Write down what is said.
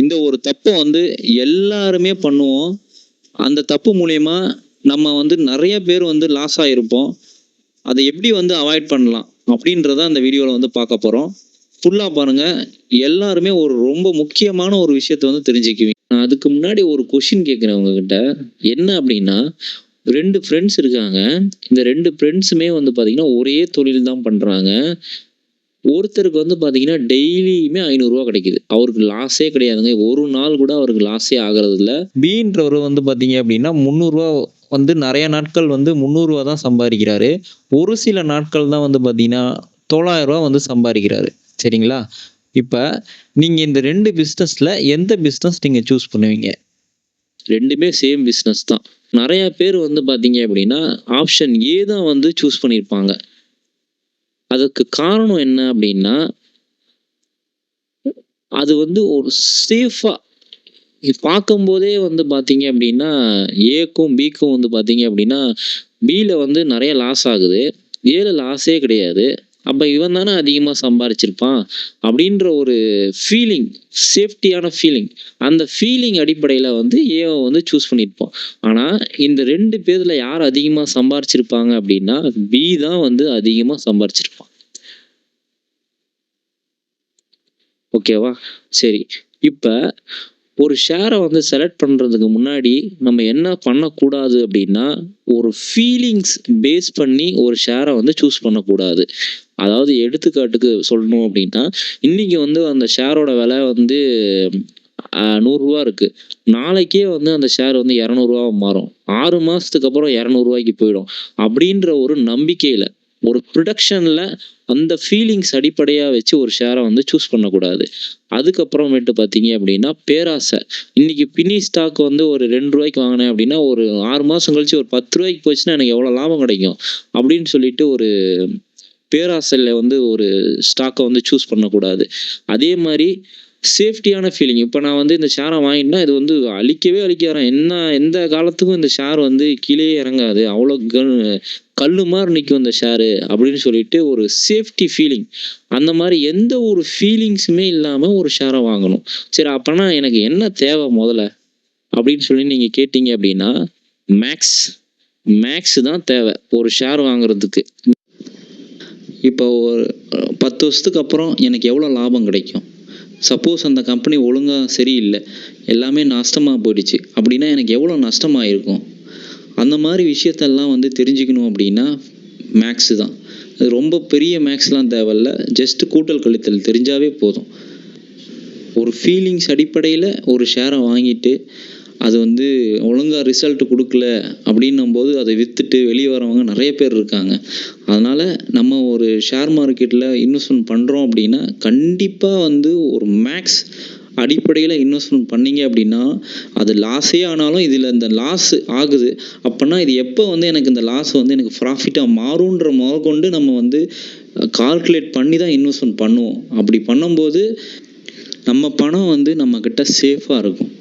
இந்த ஒரு தப்பை வந்து எல்லாருமே பண்ணுவோம். அந்த தப்பு மூலியமா நம்ம வந்து நிறைய பேர் வந்து லாஸ் ஆகிருப்போம். அதை எப்படி வந்து அவாய்ட் பண்ணலாம் அப்படின்றத அந்த வீடியோவில் வந்து பார்க்க போகிறோம். ஃபுல்லாக பாருங்கள். எல்லாருமே ஒரு ரொம்ப முக்கியமான ஒரு விஷயத்தை வந்து தெரிஞ்சுக்குவீங்க. நான் அதுக்கு முன்னாடி ஒரு கொஷின் கேட்குறேன் உங்ககிட்ட. என்ன அப்படின்னா, 2 ஃப்ரெண்ட்ஸ் இருக்காங்க. இந்த 2 ஃப்ரெண்ட்ஸுமே வந்து பார்த்தீங்கன்னா ஒரே தொழில் தான் பண்ணுறாங்க. ஒருத்தருக்கு வந்து பார்த்தீங்கன்னா டெய்லியுமே 500 ரூபா கிடைக்குது. அவருக்கு லாஸே கிடையாதுங்க. ஒரு நாள் கூட அவருக்கு லாஸே ஆகிறது இல்லை. பீன்றவர் வந்து பார்த்தீங்க அப்படின்னா 300 ரூபா வந்து நிறைய நாட்கள் வந்து 300 ரூபா தான் சம்பாதிக்கிறாரு. ஒரு சில நாட்கள் தான் வந்து பார்த்தீங்கன்னா 900 ரூபா வந்து சம்பாதிக்கிறாரு. சரிங்களா? இப்போ நீங்கள் இந்த 2 பிஸ்னஸில் எந்த பிஸ்னஸ் நீங்கள் சூஸ் பண்ணுவீங்க? 2மே சேம் பிஸ்னஸ் தான். நிறைய பேர் வந்து பார்த்தீங்க அப்படின்னா ஆப்ஷன் ஏ தான் வந்து சூஸ் பண்ணியிருப்பாங்க. அதுக்கு காரணம் என்ன அப்படின்னா, அது வந்து ஒரு சேஃபாக பார்க்கும்போதே வந்து பார்த்தீங்க அப்படின்னா ஏக்கும் பிக்கும் வந்து பார்த்தீங்க அப்படின்னா பியில் வந்து நிறைய லாஸ் ஆகுது, ஏல லாஸே கிடையாது. அப்போ இவன் தானே அதிகமாக சம்பாரிச்சிருப்பான் அப்படின்ற ஒரு ஃபீலிங், சேஃப்டியான ஃபீலிங், அந்த ஃபீலிங் அடிப்படையில் வந்து ஏவை வந்து சூஸ் பண்ணியிருப்போம். ஆனால் இந்த 2 பேரில் யார் அதிகமாக சம்பாரிச்சிருப்பாங்க அப்படின்னா பி தான் வந்து அதிகமாக சம்பாரிச்சிருப்பான். ஓகேவா? சரி. இப்போ ஒரு ஷேரை வந்து செலக்ட் பண்ணுறதுக்கு முன்னாடி நம்ம என்ன பண்ணக்கூடாது அப்படின்னா, ஒரு ஃபீலிங்ஸ் பேஸ் பண்ணி ஒரு ஷேரை வந்து சூஸ் பண்ணக்கூடாது. அதாவது எடுத்துக்காட்டுக்கு சொல்லணும் அப்படின்னா, இன்றைக்கி வந்து அந்த ஷேரோட விலை வந்து 100 ரூபா இருக்குது. நாளைக்கே வந்து அந்த ஷேர் வந்து 200 ரூபாவா மாறும். 6 மாதத்துக்கு அப்புறம் 200 ரூபாய்க்கு போயிடும். அப்படின்ற ஒரு நம்பிக்கையில், ஒரு ப்ரொடக்ஷனில் அந்த ஃபீலிங்ஸ் அடிப்படையாக வச்சு ஒரு ஷேரை வந்து சூஸ் பண்ணக்கூடாது. அதுக்கப்புறமேட்டு பார்த்தீங்க அப்படின்னா பேராசை. இன்றைக்கி பின்னி ஸ்டாக் வந்து ஒரு 2 ரூபாய்க்கு வாங்கினேன் அப்படின்னா ஒரு 6 மாதம் கழிச்சு ஒரு 10 ரூபாய்க்கு போச்சுன்னா எனக்கு எவ்வளோ லாபம் கிடைக்கும் அப்படின்னு சொல்லிட்டு ஒரு பேராசையில் வந்து ஒரு ஸ்டாக்கை வந்து சூஸ் பண்ணக்கூடாது. அதே மாதிரி சேஃப்டியான ஃபீலிங். இப்போ நான் வந்து இந்த ஷேரை வாங்கிட்டேன்னா இது வந்து அழிக்கவே அழிக்கிறேன், எந்த காலத்துக்கும் இந்த ஷேர் வந்து கீழே இறங்காது, அவ்வளோ கல் மாதிரி நிற்கும் இந்த ஷேரு அப்படின்னு சொல்லிட்டு ஒரு சேஃப்டி ஃபீலிங். அந்த மாதிரி எந்த ஒரு ஃபீலிங்ஸுமே இல்லாமல் ஒரு ஷேரை வாங்கணும். சரி, அப்போனா எனக்கு என்ன தேவை முதல்ல அப்படின்னு சொல்லி நீங்கள் கேட்டீங்க அப்படின்னா மேக்ஸ் தான் தேவை ஒரு ஷேர் வாங்குறதுக்கு. இப்போ ஒரு 10 வருஷத்துக்கு அப்புறம் எனக்கு எவ்வளோ லாபம் கிடைக்கும்? சப்போஸ் அந்த கம்பெனி ஒழுங்காக சரியில்லை, எல்லாமே நஷ்டமாக போயிடுச்சு அப்படின்னா எனக்கு எவ்வளோ நஷ்டமாயிருக்கும்? அந்த மாதிரி விஷயத்தெல்லாம் வந்து தெரிஞ்சுக்கணும் அப்படின்னா மேக்ஸு தான். அது ரொம்ப பெரிய மேக்ஸ்லாம் தேவையில்ல, ஜஸ்ட்டு கூட்டல் கழித்தல் தெரிஞ்சாவே போதும். ஒரு ஃபீலிங்ஸ் அடிப்படையில் ஒரு ஷேரை வாங்கிட்டு அது வந்து ஒழுங்காக ரிசல்ட் கொடுக்கல அப்படின்னும்போது அதை விற்றுட்டு வெளியே வரவங்க நிறைய பேர் இருக்காங்க. அதனால் நம்ம ஒரு ஷேர் மார்க்கெட்டில் இன்வெஸ்ட்மெண்ட் பண்ணுறோம் அப்படின்னா கண்டிப்பாக வந்து ஒரு மேக்ஸ் அடிப்படையில் இன்வெஸ்ட்மெண்ட் பண்ணிங்க அப்படின்னா அது லாஸே ஆனாலும் இதில் இந்த லாஸ் ஆகுது அப்படின்னா இது எப்போ வந்து எனக்கு இந்த லாஸ் வந்து எனக்கு ப்ராஃபிட்டாக மாறுன்ற முதற்கொண்டு நம்ம வந்து கால்குலேட் பண்ணி தான் இன்வெஸ்ட்மெண்ட் பண்ணுவோம். அப்படி பண்ணும்போது நம்ம பணம் வந்து நம்மக்கிட்ட சேஃபாக இருக்கும்.